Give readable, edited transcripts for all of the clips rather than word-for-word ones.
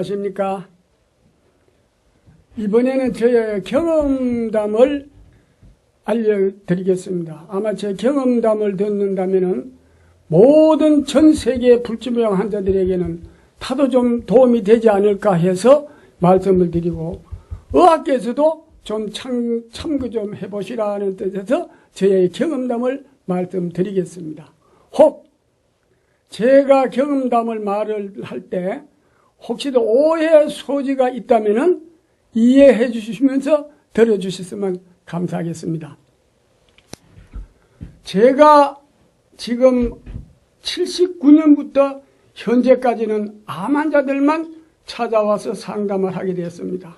안녕하십니까. 이번에는 저의 경험담을 알려드리겠습니다. 아마 제 경험담을 듣는다면은 모든 전 세계 불치병 환자들에게는 타도 좀 도움이 되지 않을까 해서 말씀을 드리고, 의학계에서도 좀 참고 좀 해보시라는 뜻에서 저의 경험담을 말씀드리겠습니다. 혹 제가 경험담을 말을 할 때 혹시도 오해 소지가 있다면은 이해해 주시면서 들어주셨으면 감사하겠습니다. 제가 지금 79년부터 현재까지는 암 환자들만 찾아와서 상담을 하게 되었습니다.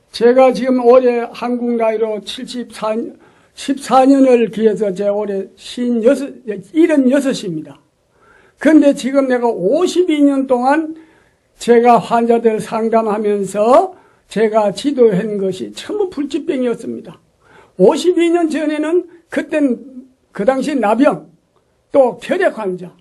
제가 지금 올해 한국 나이로 14년을 기해서 제 올해 76입니다. 그런데 지금 내가 52년 동안 제가 환자들 상담하면서 제가 지도한 것이 전부 불치병이었습니다. 52년 전에는 그 당시 나병, 또 결핵 환자,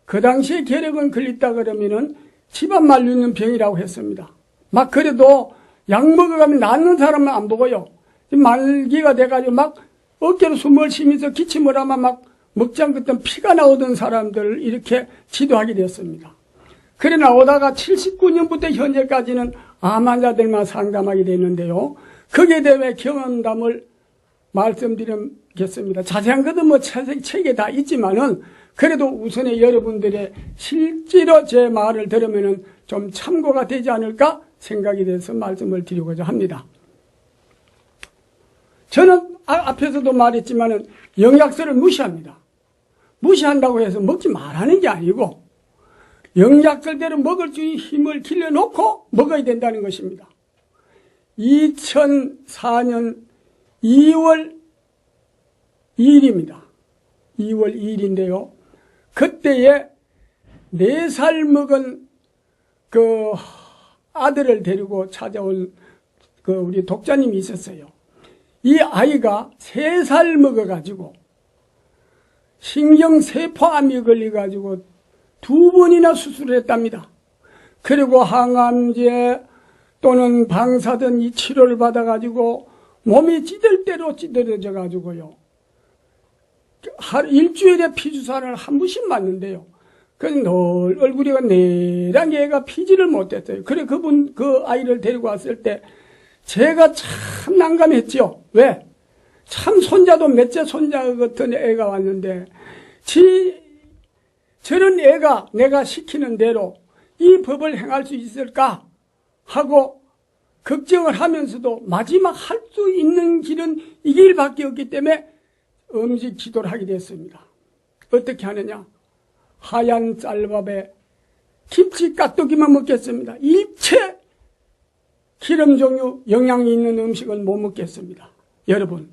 그 당시에 결핵은 걸렸다 그러면은 집안 말리는 병이라고 했습니다. 막 그래도 약 먹어가면 낫는 사람은 안 보고요. 말기가 돼가지고 막 어깨로 숨을 쉬면서 기침을 하면 막 먹지 않겠던 피가 나오던 사람들을 이렇게 지도하게 되었습니다. 그래 나오다가 79년부터 현재까지는 암 환자들만 상담하게 되는데요. 거기에 대해 경험담을 말씀드리겠습니다. 자세한 것은 뭐 책에 다 있지만은 그래도 우선에 여러분들의 실제로 제 말을 들으면은 좀 참고가 되지 않을까 생각이 돼서 말씀을 드리고자 합니다. 저는 앞에서도 말했지만은 영양소를 무시합니다. 무시한다고 해서 먹지 말라는 게 아니고 영양소대로 먹을 수 있는 힘을 길러놓고 먹어야 된다는 것입니다. 2004년 2월 2일입니다. 2월 2일인데요. 그때에 4살 먹은 그 아들을 데리고 찾아온 그 우리 독자님이 있었어요. 이 아이가 3살 먹어가지고 신경세포암이 걸려가지고 2번이나 수술을 했답니다. 그리고 항암제 또는 방사선 이 치료를 받아가지고 몸이 찌들 대로 찌들어져가지고요. 일주일에 피주사를 한 번씩 맞는데요. 그래서 늘 얼굴이 내랑게 애가 피지를 못했어요. 그래 그 아이를 데리고 왔을 때 제가 참 난감했죠. 왜? 참 손자도 몇째 손자 같은 애가 왔는데 저런 애가 내가 시키는 대로 이 법을 행할 수 있을까 하고 걱정을 하면서도 마지막 할 수 있는 길은 이 길밖에 없기 때문에 음식 기도를 하게 됐습니다. 어떻게 하느냐? 하얀 쌀밥에 김치 깍두기만 먹겠습니다. 일체 기름 종류 영양이 있는 음식은 못 먹겠습니다. 여러분,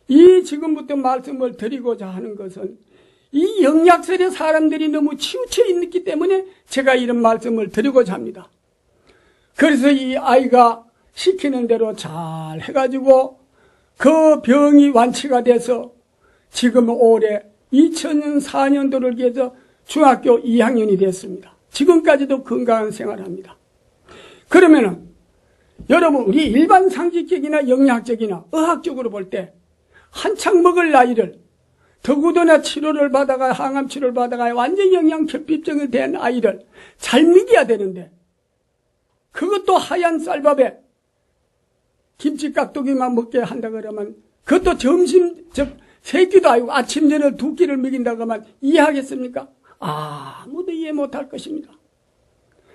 이 지금부터 말씀을 드리고자 하는 것은 이 영양설에 사람들이 너무 치우쳐 있기 때문에 제가 이런 말씀을 드리고자 합니다. 그래서 이 아이가 시키는 대로 잘 해가지고 그 병이 완치가 돼서 지금 올해 2004년도를 기해서 중학교 2학년이 됐습니다. 지금까지도 건강한 생활을 합니다. 그러면은 여러분, 우리 일반 상식적이나 영양학적이나 의학적으로 볼 때 한창 먹을 나이를 더구나 치료를 받아가 항암 치료를 받아가 완전 영양 결핍증이 된 아이를 잘 먹여야 되는데 그것도 하얀 쌀밥에 김치 깍두기만 먹게 한다 그러면 그것도 점심 세 끼도 아니고 아침 저녁 2끼를 먹인다고 하면 이해하겠습니까? 아무도 이해 못할 것입니다.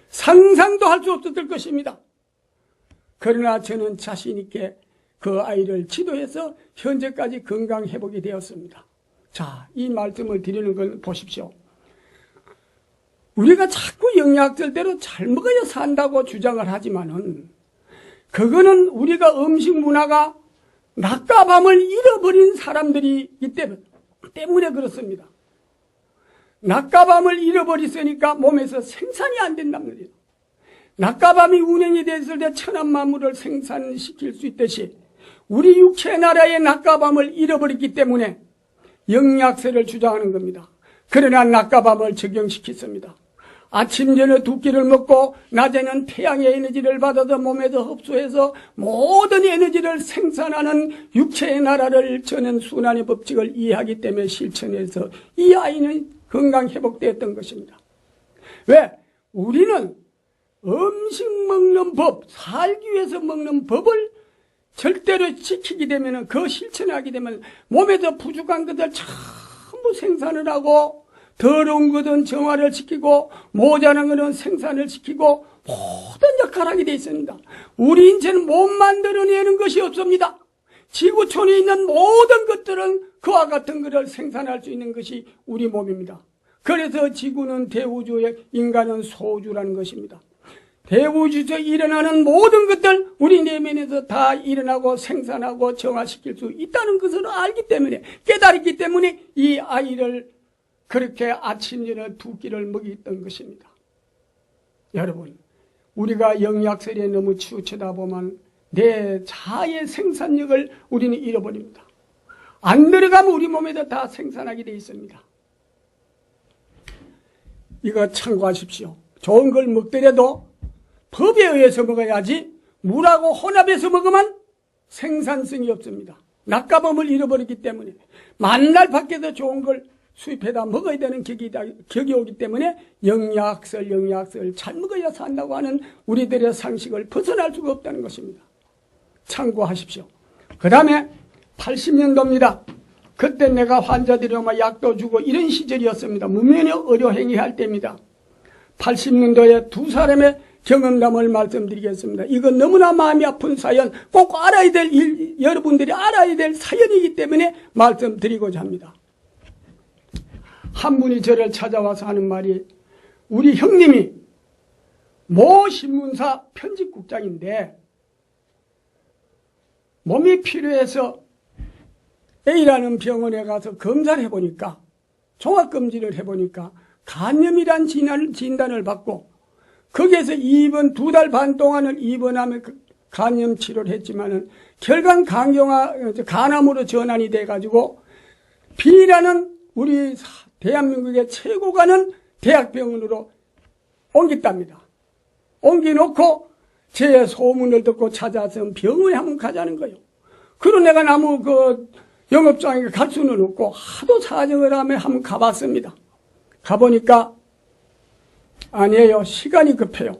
상상도 할 수 없었을 것입니다. 그러나 저는 자신 있게 그 아이를 지도해서 현재까지 건강 회복이 되었습니다. 자, 이 말씀을 드리는 걸 보십시오. 우리가 자꾸 영양학설대로 잘 먹어야 산다고 주장을 하지만은 그거는 우리가 음식 문화가 낮과 밤을 잃어버린 사람들이기 때문에 그렇습니다. 낮과 밤을 잃어버렸으니까 몸에서 생산이 안 된단 말이에요. 낮과 밤이 운행이 됐을 때 천한 만물을 생산시킬 수 있듯이 우리 육체 나라의 낮과 밤을 잃어버렸기 때문에 영양학설을 주장하는 겁니다. 그러나 낮과 밤을 적용시켰습니다. 아침 저녁 두 끼를 먹고 낮에는 태양의 에너지를 받아서 몸에서 흡수해서 모든 에너지를 생산하는 육체의 나라를 저는 순환의 법칙을 이해하기 때문에 실천해서 이 아이는 건강 회복되었던 것입니다. 왜? 우리는 음식 먹는 법, 살기 위해서 먹는 법을 절대로 지키게 되면, 그 실천하게 되면 몸에서 부족한 것들 전부 생산을 하고, 더러운 것은 정화를 시키고, 모자란 것은 생산을 시키고, 모든 역할을 하게 되어 있습니다. 우리 인체는 못 만들어내는 것이 없습니다. 지구촌에 있는 모든 것들은 그와 같은 것을 생산할 수 있는 것이 우리 몸입니다. 그래서 지구는 대우주의, 인간은 소주라는 것입니다. 대우주에서 일어나는 모든 것들 우리 내면에서 다 일어나고 생산하고 정화시킬 수 있다는 것을 알기 때문에, 깨달았기 때문에 이 아이를 그렇게 아침 저녁 두 끼를 먹였던 것입니다. 여러분, 우리가 영약설에 너무 치우치다 보면 내 자아의 생산력을 우리는 잃어버립니다. 안 들어가면 우리 몸에도 다 생산하게 되어 있습니다. 이거 참고하십시오. 좋은 걸 먹더라도 법에 의해서 먹어야지, 물하고 혼합해서 먹으면 생산성이 없습니다. 낮가범을 잃어버리기 때문에 만날 밖에서 좋은 걸 수입해다 먹어야 되는 격이 오기 때문에 영약설 잘 먹어야 산다고 하는 우리들의 상식을 벗어날 수가 없다는 것입니다. 참고하십시오. 그 다음에 80년도입니다. 그때 내가 환자들이 약도 주고 이런 시절이었습니다. 무면의 의료행위할 때입니다. 80년도에 두 사람의 경험담을 말씀드리겠습니다. 이건 너무나 마음이 아픈 사연, 꼭 알아야 될 여러분들이 알아야 될 사연이기 때문에 말씀드리고자 합니다. 한 분이 저를 찾아와서 하는 말이, 우리 형님이 모 신문사 편집국장인데 몸이 필요해서 A라는 병원에 가서 검사를 해보니까, 종합검진을 해보니까 간염이란 진단을 받고, 거기에서 입원 2달 반 동안을 입원하며 간염 치료를 했지만은 결국 간암으로 전환이 돼가지고 B라는 우리 대한민국의 최고 가는 대학병원으로 옮겼답니다. 옮겨놓고 제 소문을 듣고 찾아서 병원에 한번 가자는 거예요. 그럼 내가 아무 영업장에 갈 수는 없고 하도 사정을 하며 한번 가봤습니다. 가보니까 아니에요. 시간이 급해요.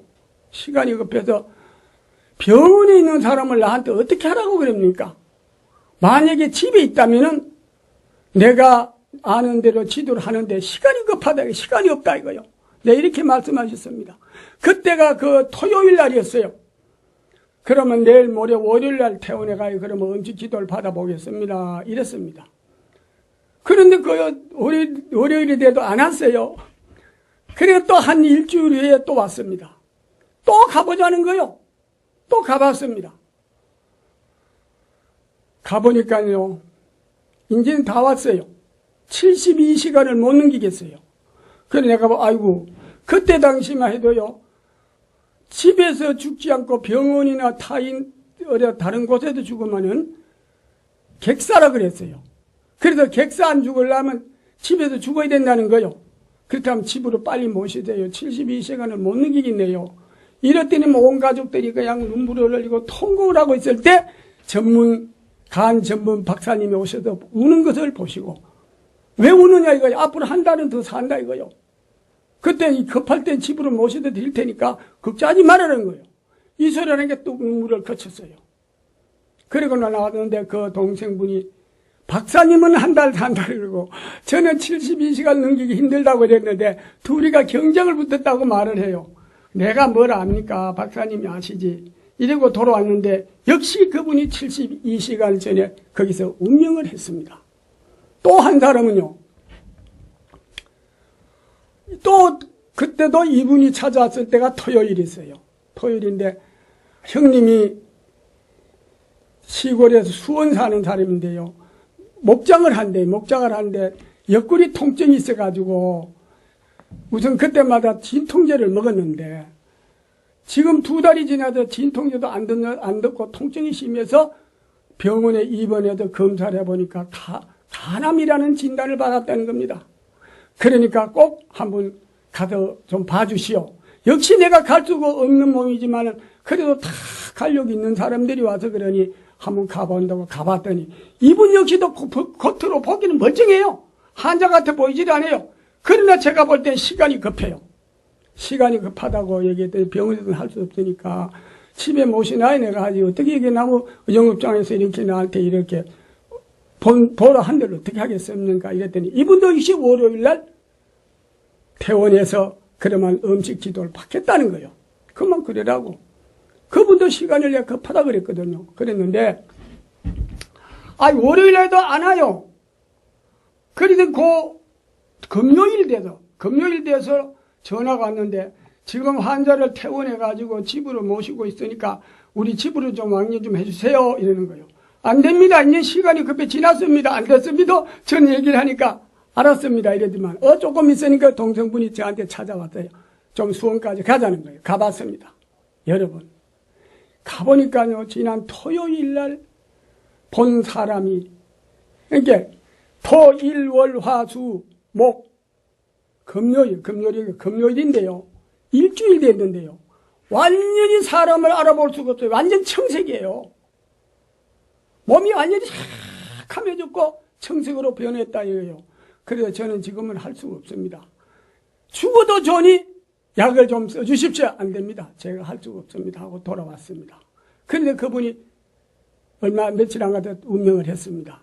시간이 급해서 병원에 있는 사람을 나한테 어떻게 하라고 그럽니까? 만약에 집에 있다면은 내가 아는 대로 지도를 하는데 시간이 급하다, 시간이 없다 이거요. 네, 이렇게 말씀하셨습니다. 그때가 토요일 날이었어요. 그러면 내일 모레 월요일 날 퇴원해 가요. 그러면 음식 기도를 받아보겠습니다. 이랬습니다. 그런데 월요일이 돼도 안 왔어요. 그래서 또 한 일주일 후에 또 왔습니다. 또 가보자는 거요. 또 가봤습니다. 가보니까요, 이제는 다 왔어요. 72시간을 못 넘기겠어요. 그래 내가 아이고, 그때 당시만 해도요, 집에서 죽지 않고 병원이나 다른 곳에도 죽으면은 객사라 그랬어요. 그래서 객사 안 죽으려면 집에서 죽어야 된다는 거요. 그렇다면 집으로 빨리 모셔야 돼요. 72시간을 못 넘기겠네요. 이럴 때는 온 가족들이 그냥 눈물을 흘리고 통곡을 하고 있을 때 간 전문 박사님이 오셔서 우는 것을 보시고, 왜 우느냐 이거요. 앞으로 한 달은 더 산다 이거요. 그때 급할 땐 집으로 모셔다 드릴 테니까 걱정하지 말라는 거예요. 이 소리라는 게 또 눈물을 거쳤어요. 그리고 나왔는데 그 동생분이, 박사님은 한 달 산다 그러고 저는 72시간 넘기기 힘들다고 그랬는데 둘이가 경쟁을 붙었다고 말을 해요. 내가 뭘 압니까? 박사님이 아시지. 이러고 돌아왔는데 역시 그분이 72시간 전에 거기서 운명을 했습니다. 또 한 사람은요, 또 그때도 이분이 찾아왔을 때가 토요일이었어요. 토요일인데 형님이 시골에서 수원 사는 사람인데요, 목장을 하는데 옆구리 통증이 있어가지고 우선 그때마다 진통제를 먹었는데 지금 2달이 지나서 진통제도 안 듣고 통증이 심해서 병원에 입원해서 검사를 해보니까 간암이라는 진단을 받았다는 겁니다. 그러니까 꼭 한번 가서 좀 봐주시오. 역시 내가 갈 수가 없는 몸이지만은 그래도 다 간력 있는 사람들이 와서 그러니 한번 가본다고 가봤더니 이분 역시도 겉으로 보기는 멀쩡해요. 환자 같아 보이질 않아요. 그러나 제가 볼 때 시간이 급해요. 시간이 급하다고 얘기했더니 병원에서는 할 수 없으니까 집에 모시나야 내가 하지. 어떻게 이게 나무 영업장에서 이렇게 나한테 이렇게 보라 한 대를 어떻게 하겠습니까? 이랬더니 이분도 역시 월요일날 퇴원해서 그러면 음식 지도를 받겠다는 거예요. 그만 그러라고. 그분도 시간을 내가 급하다 그랬거든요. 그랬는데 월요일날도 안 와요. 그래도 금요일 돼서 전화가 왔는데 지금 환자를 퇴원해가지고 집으로 모시고 있으니까 우리 집으로 좀 왕래 좀 해주세요. 이러는 거예요. 안 됩니다. 이제 시간이 급해 지났습니다. 안 됐습니다. 전 얘기를 하니까 알았습니다. 이러지만 조금 있으니까 동생분이 저한테 찾아왔어요. 좀 수원까지 가자는 거예요. 가봤습니다. 여러분 가보니까요. 지난 토요일 날 본 사람이 그러니까 토, 일, 월, 화, 수, 목 금요일인데요. 일주일 됐는데요. 완전히 사람을 알아볼 수가 없어요. 완전 청색이에요. 몸이 완전히 삭함해졌고 청색으로 변했다 이거예요. 그래서 저는 지금은 할 수가 없습니다. 죽어도 좋으니 약을 좀 써주십시오. 안 됩니다. 제가 할 수가 없습니다. 하고 돌아왔습니다. 그런데 그분이 며칠 안 가다 운명을 했습니다.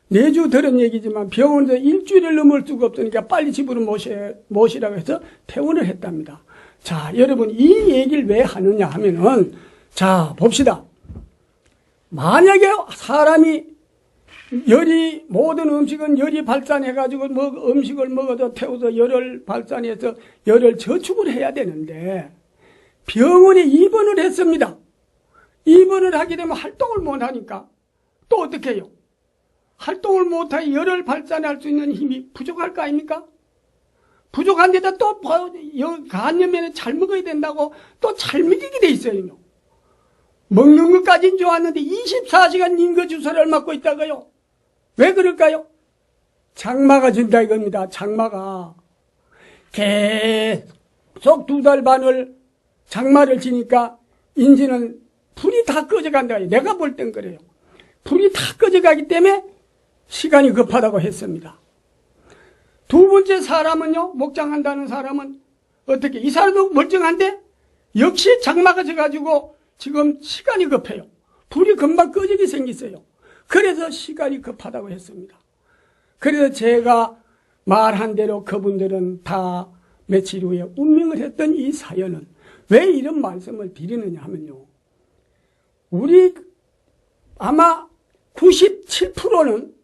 내주 들은 얘기지만 병원에서 일주일을 넘을 수가 없으니까 빨리 집으로 모시라고 해서 퇴원을 했답니다. 자, 여러분 이 얘기를 왜 하느냐 하면은 자, 봅시다. 만약에 사람이 모든 음식은 열이 발산해가지고 음식을 먹어도 태워서 열을 발산해서 열을 저축을 해야 되는데 병원에 입원을 했습니다. 입원을 하게 되면 활동을 못하니까 또 어떻게 해요? 활동을 못하니 열을 발산할 수 있는 힘이 부족할 거 아닙니까? 부족한 데다 또 간염에는 잘 먹어야 된다고 또 잘 먹이게 돼 있어요. 먹는 것까지는 좋았는데 24시간 링거주사를 맞고 있다고요. 왜 그럴까요? 장마가 진다 이겁니다. 장마가 계속 2달 반을 장마를 지니까 인지는 불이 다 꺼져간다. 내가 볼 땐 그래요. 불이 다 꺼져가기 때문에 시간이 급하다고 했습니다. 두 번째 사람은요, 목장한다는 사람은 어떻게, 이 사람도 멀쩡한데 역시 장마가 져가지고 지금 시간이 급해요. 불이 금방 꺼지게 생겼어요. 그래서 시간이 급하다고 했습니다. 그래서 제가 말한 대로 그분들은 다 며칠 후에 운명을 했던 이 사연은 왜 이런 말씀을 드리느냐 하면요. 우리 아마 97%는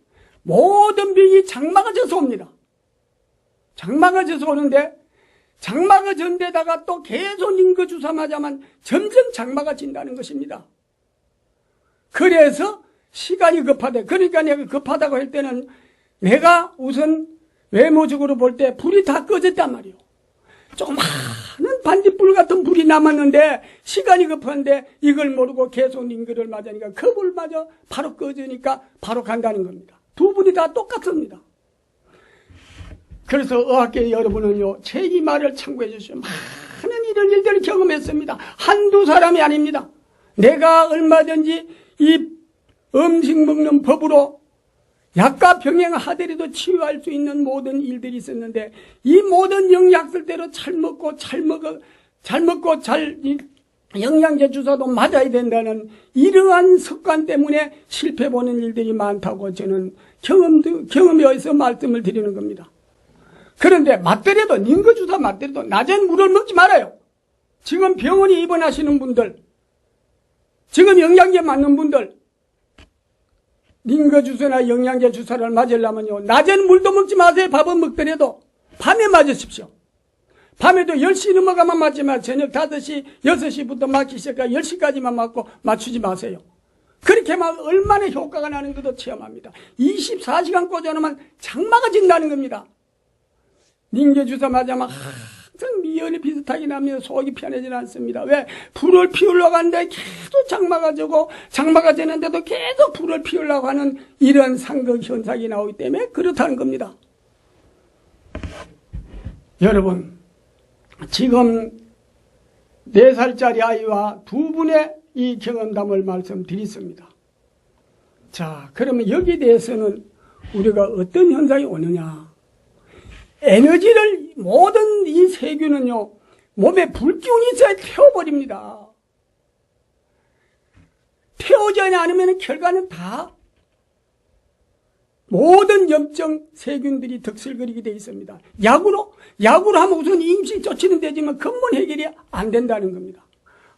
모든 병이 장마가 져서 옵니다. 장마가 져서 오는데 장마가 전 데다가 또 계속 링거주사 맞아만 점점 장마가 진다는 것입니다. 그래서 시간이 급하대. 그러니까 내가 급하다고 할 때는 내가 우선 외모적으로 볼 때 불이 다 꺼졌단 말이에요. 조그마한 반딧불 같은 불이 남았는데 시간이 급한데 이걸 모르고 계속 링거를 맞으니까 그 불마저 바로 꺼지니까 바로 간다는 겁니다. 두 분이 다 똑같습니다. 그래서 의학계 여러분은요, 제 이 말을 참고해 주시오. 많은 이런 일들을 경험했습니다. 한두 사람이 아닙니다. 내가 얼마든지 이 음식 먹는 법으로 약과 병행하더라도 치유할 수 있는 모든 일들이 있었는데 이 모든 영양실대로 잘 먹고 영양제 주사도 맞아야 된다는 이러한 습관 때문에 실패 보는 일들이 많다고 저는 경험에 의해서 말씀을 드리는 겁니다. 그런데 맞더라도 링거주사 맞더라도 낮엔 물을 먹지 말아요. 지금 병원에 입원하시는 분들, 지금 영양제 맞는 분들, 링거주사나 영양제 주사를 맞으려면요, 낮에는 물도 먹지 마세요. 밥은 먹더라도 밤에 맞으십시오. 밤에도 10시 넘어가면 맞지 마세요. 저녁 5시, 6시부터 맞기 시작하니까 10시까지만 맞고 맞추지 마세요. 그렇게 막 얼마나 효과가 나는 것도 체험합니다. 24시간 꽂아놓으면 장마가 진다는 겁니다. 링거주사 맞으면 항상 미열이 비슷하게 나면 속이 편해지지 않습니다. 왜? 불을 피우려고 하는데 계속 장마가 지고 장마가 지는데도 계속 불을 피우려고 하는 이런 상극 현상이 나오기 때문에 그렇다는 겁니다. 여러분, 지금 4살짜리 아이와 두 분의 이 경험담을 말씀드렸습니다. 자, 그러면 여기에 대해서는 우리가 어떤 현상이 오느냐. 에너지를 모든 이 세균은요, 몸에 불기운이 있어야 태워버립니다. 태워지지 않으면 결과는 다 모든 염증 세균들이 득실거리게 되어 있습니다. 약으로 하면 우선 임신 쫓치는 되지만 근본 해결이 안 된다는 겁니다.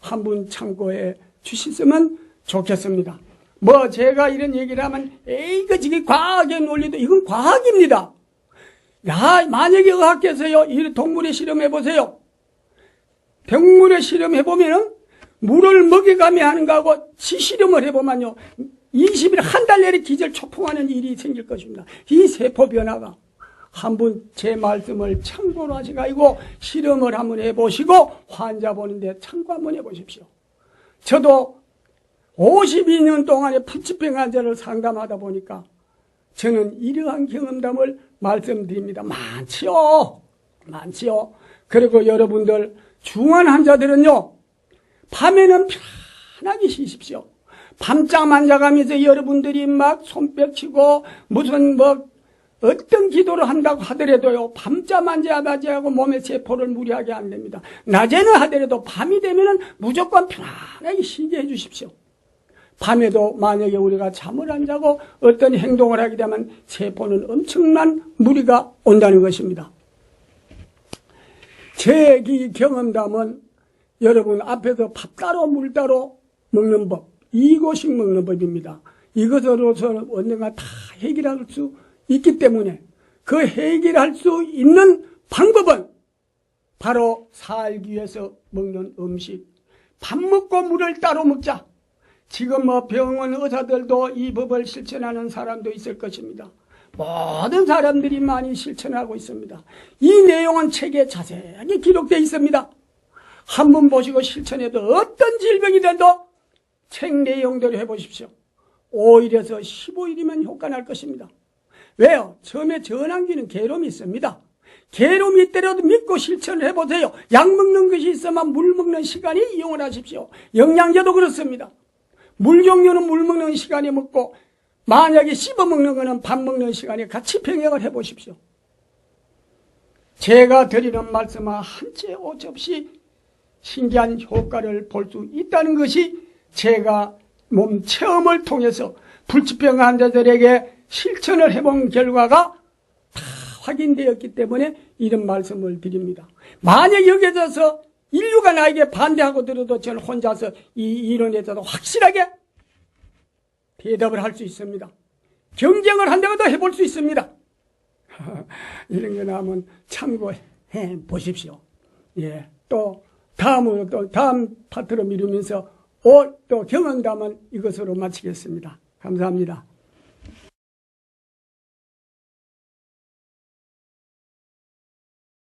한번 참고해 주셨으면 좋겠습니다. 뭐 제가 이런 얘기를 하면 이거 지금 과학의 논리도 이건 과학입니다. 야, 만약에 의학계에서요, 이 동물에 실험해 보세요. 동물에 실험해 보면은 물을 먹여가며 하는 거하고 지실험을 해보면요, 20일 한 달 내에 기절 초풍하는 일이 생길 것입니다. 이 세포 변화가 한번 제 말씀을 참고로 하시고 실험을 한번 해보시고 환자 보는데 참고 한번 해보십시오. 저도 52년 동안에 불치병 환자를 상담하다 보니까 저는 이러한 경험담을 말씀드립니다. 많지요. 그리고 여러분들 중환 환자들은요, 밤에는 편하게 쉬십시오. 밤잠 안 자가면서 여러분들이 막 손뼉치고 무슨 어떤 기도를 한다고 하더라도요, 밤잠 안 자고 몸의 세포를 무리하게 안 됩니다. 낮에는 하더라도 밤이 되면은 무조건 편안하게 쉬게 해 주십시오. 밤에도 만약에 우리가 잠을 안 자고 어떤 행동을 하게 되면 세포는 엄청난 무리가 온다는 것입니다. 제 경험담은 여러분 앞에서 밥 따로 물 따로 먹는 법, 2고씩 먹는 법입니다. 이것으로서 언젠가 다 해결할 수 있기 때문에 그 해결할 수 있는 방법은 바로 살기 위해서 먹는 음식. 밥 먹고 물을 따로 먹자. 지금 병원 의사들도 이 법을 실천하는 사람도 있을 것입니다. 모든 사람들이 많이 실천하고 있습니다. 이 내용은 책에 자세하게 기록되어 있습니다. 한번 보시고 실천해도 어떤 질병이라도 책 내용대로 해보십시오. 5일에서 15일이면 효과 날 것입니다. 왜요? 처음에 전환기는 괴로움이 있습니다. 괴로움이 있더라도 믿고 실천을 해보세요. 약 먹는 것이 있으면 물 먹는 시간이 이용을 하십시오. 영양제도 그렇습니다. 물 종류는 물 먹는 시간에 먹고 만약에 씹어 먹는 거는 밥 먹는 시간에 같이 병행을 해보십시오. 제가 드리는 말씀은 한치 오차없이 신기한 효과를 볼 수 있다는 것이 제가 몸 체험을 통해서 불치병 환자들에게 실천을 해본 결과가 다 확인되었기 때문에 이런 말씀을 드립니다. 만약 여기에서 인류가 나에게 반대하고 들어도 저는 혼자서 이 이론에 대해서 확실하게 대답을 할 수 있습니다. 경쟁을 한다고도 해볼 수 있습니다. 이런 거 나오면 참고해 보십시오. 예, 또 다음으로 또 다음 파트로 미루면서 또 경험담은 이것으로 마치겠습니다. 감사합니다.